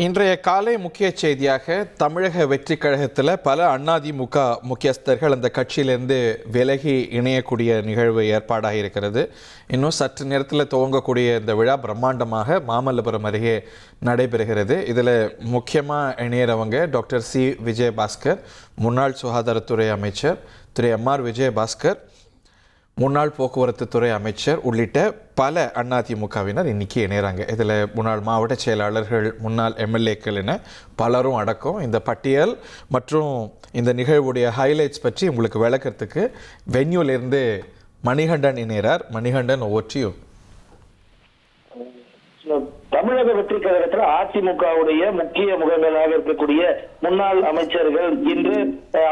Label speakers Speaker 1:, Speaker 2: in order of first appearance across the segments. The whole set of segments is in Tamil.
Speaker 1: இன்றைய காலை முக்கிய செய்தியாக தமிழக வெற்றி கழகத்தில் பல அதிமுக முக்கியஸ்தர்கள் அந்த கட்சியிலிருந்து விலகி இணையக்கூடிய நிகழ்வு ஏற்பாடாக இருக்கிறது. இன்னும் சற்று நேரத்தில் துவங்கக்கூடிய இந்த விழா பிரம்மாண்டமாக மாமல்லபுரம் அருகே நடைபெறுகிறது. இதில் முக்கியமாக இணையறவங்க டாக்டர் சி விஜயபாஸ்கர், முன்னாள் சுகாதாரத்துறை அமைச்சர் திரு எம்.ஆர். விஜயபாஸ்கர், முன்னாள் போக்குவரத்து துறை அமைச்சர் உள்ளிட்ட பல அதிமுகவினர் இன்னைக்கு இணைகிறாங்க. இதில் முன்னாள் மாவட்ட செயலாளர்கள், முன்னாள் எம்எல்ஏக்கள் என பலரும் அடக்கம். இந்த பட்டியல் மற்றும் இந்த நிகழ்வுடைய ஹைலைட்ஸ் பற்றி உங்களுக்கு விளக்கறதுக்கு வென்யூலேருந்து மணிகண்டன் இணைகிறார். மணிகண்டன், ஒவ்வொற்றியும்.
Speaker 2: தமிழக வெற்றி கழகத்தில் அதிமுகவுடைய முக்கிய முகங்களாக இருக்கக்கூடிய முன்னாள் அமைச்சர்கள் இன்று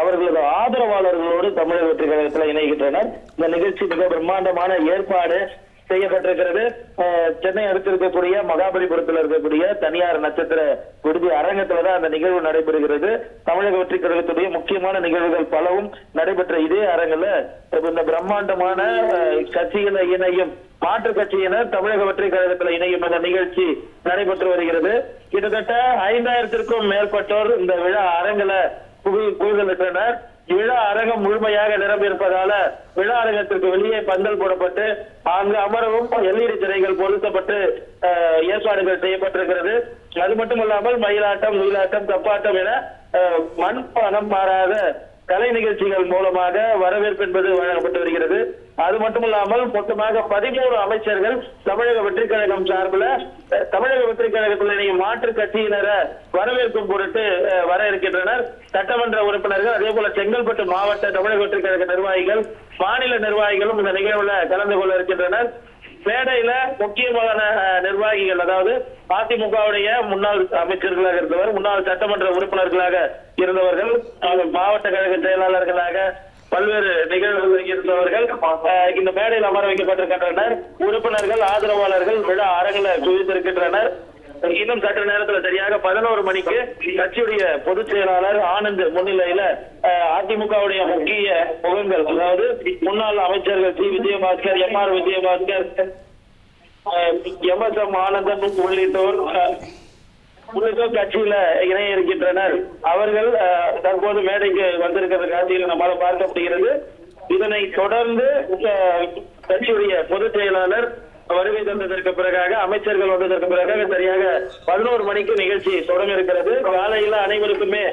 Speaker 2: அவர்களது ஆதரவாளர்களோடு தமிழக வெற்றி கழகத்தில் இணைகின்றனர். இந்த நிகழ்ச்சி மிக பிரம்மாண்டமான ஏற்பாடு செய்யப்பட்டிருக்கிறது. சென்னை அடுத்து இருக்கக்கூடிய மகாபலிபுரத்தில் இருக்கக்கூடிய தனியார் நட்சத்திர விடுதி அரங்கத்துலதான் அந்த நிகழ்வு நடைபெறுகிறது. தமிழக வெற்றி கழகத்துடைய முக்கியமான நிகழ்வுகள் பலவும் நடைபெற்ற இதே அரங்கில் இந்த பிரம்மாண்டமான கட்சிகளை இணையும் மாற்று கட்சியினர் தமிழக வெற்றி கழகத்தில் இணையும் அந்த நிகழ்ச்சி நடைபெற்று வருகிறது. கிட்டத்தட்ட 5000த்திற்கும் மேற்பட்டோர் இந்த விழா அரங்கில குழுதலிட்டனர். விழா அரங்கம் முழுமையாக நிரம்பியிருப்பதால விழா அரங்கத்திற்கு வெளியே பந்தல் போடப்பட்டு அங்கு அமரவும் LED திரைகள் பொருத்தப்பட்டு ஏற்பாடுகள் செய்யப்பட்டிருக்கிறது. அது மட்டுமல்லாமல் மயிலாட்டம், ஒயிலாட்டம், தப்பாட்டம் என மண்பானம் மாறாத கலை நிகழ்ச்சிகள் மூலமாக வரவேற்பு என்பது வழங்கப்பட்டு வருகிறது. அது மட்டுமல்லாமல் மொத்தமாக 13 அமைச்சர்கள் தமிழக வெற்றி கழகம் சார்பில் தமிழக வெற்றி கழகத்தில் இணையும் மாற்று கட்சியினரை வரவேற்கும் பொருட்டு வர இருக்கின்றனர். சட்டமன்ற உறுப்பினர்கள், அதே போல செங்கல்பட்டு மாவட்ட தமிழக வெற்றி கழக நிர்வாகிகள், மாநில நிர்வாகிகளும் இந்த நிகழ்வுல கலந்து கொள்ள இருக்கின்றனர். மேடையில முக்கியமான நிர்வாகிகள், அதாவது அதிமுகவுடைய முன்னாள் அமைச்சர்களாக இருந்தவர், முன்னாள் சட்டமன்ற உறுப்பினர்களாக இருந்தவர்கள், மாவட்ட கழக செயலாளர்களாக பல்வேறு நிகழ்வுகள் இருந்தவர்கள் இந்த மேடையில் அமர வைக்கப்பட்டிருக்கின்றனர். உறுப்பினர்கள், ஆதரவாளர்கள் விழா அரங்கில குவித்திருக்கின்றனர். இன்னும் சற்று நேரத்தில் சரியாக 11 மணிக்கு கட்சியுடைய பொதுச் செயலாளர் ஆனந்த் முன்னிலையில அதிமுகவுடைய முக்கிய முகங்கள், அதாவது முன்னாள் அமைச்சர்கள் சி விஜயபாஸ்கர், எம்.ஆர். விஜயபாஸ்கர், எம்.எஸ்.எம். ஆனந்தன் உள்ளிட்டோர் கட்சியில இணைய இருக்கின்றனர். அவர்கள் தற்போது மேடைக்கு வந்திருக்கிற காட்சியில் நம்மால பார்க்க முடிகிறது. இதனை தொடர்ந்து கட்சியுடைய பொதுச் செயலாளர் வருகை தந்ததற்கு பிறகாக, அமைச்சர்கள் வந்ததற்கு பிறகாக சரியாக 11 மணிக்கு நிகழ்ச்சி தொடங்க இருக்கிறது. காலையில அனைவருக்குமே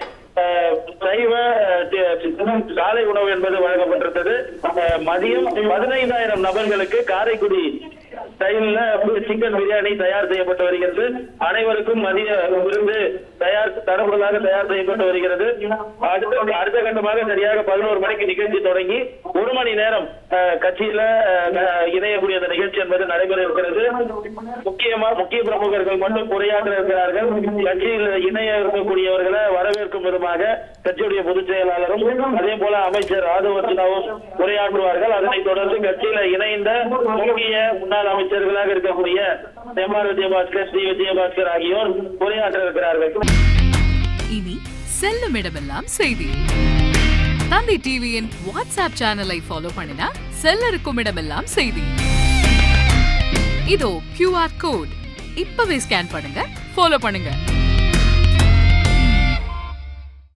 Speaker 2: சைவ காலை உணவு என்பது வழங்கப்பட்டிருந்தது. மதியம் 15,000 நபர்களுக்கு காரைக்குடி ஸ்டைல்ல சிக்கன் பிரியாணி தயார் செய்யப்பட்டு வருகிறது. அனைவருக்கும் மதிய விருந்து தரப்புகளாக தயார் செய்யப்பட்டு வருகிறது. அடுத்த கட்டமாக சரியாக 11 மணிக்கு நிகழ்ச்சி தொடங்கி 1 மணி நேரம் கட்சியில இணையக்கூடிய அந்த நிகழ்ச்சி என்பது நடைபெற இருக்கிறது. முக்கிய பிரமுகர்கள் மட்டும் உரையாற்ற இருக்கிறார்கள். கட்சியில் இணைய இருக்கக்கூடியவர்களை வரவேற்கும் விதமாக கட்சியுடைய பொதுச் செயலாளரும் அதே போல அமைச்சர் ராதவர்ஜனாவும் உரையாற்றுவார்கள். அதனைத் தொடர்ந்து கட்சியில இணைந்த முக்கிய முன்னாள் அமைச்சர்களாக இருக்கக்கூடிய எம்.ஆர். விஜயபாஸ்கர், சி விஜயபாஸ்கர் ஆகியோர் உரையாற்ற இருக்கிறார்கள்.
Speaker 3: இனி செல்லும் இடமெல்லாம் செய்தி. தந்தை டிவியின் வாட்ஸ்அப் சேனலை ஃபாலோ பண்ணினா செல்ல இருக்கும் இடமெல்லாம் செய்தி. இதோ QR கோட், இப்பவே ஸ்கேன் பண்ணுங்க, ஃபாலோ பண்ணுங்க.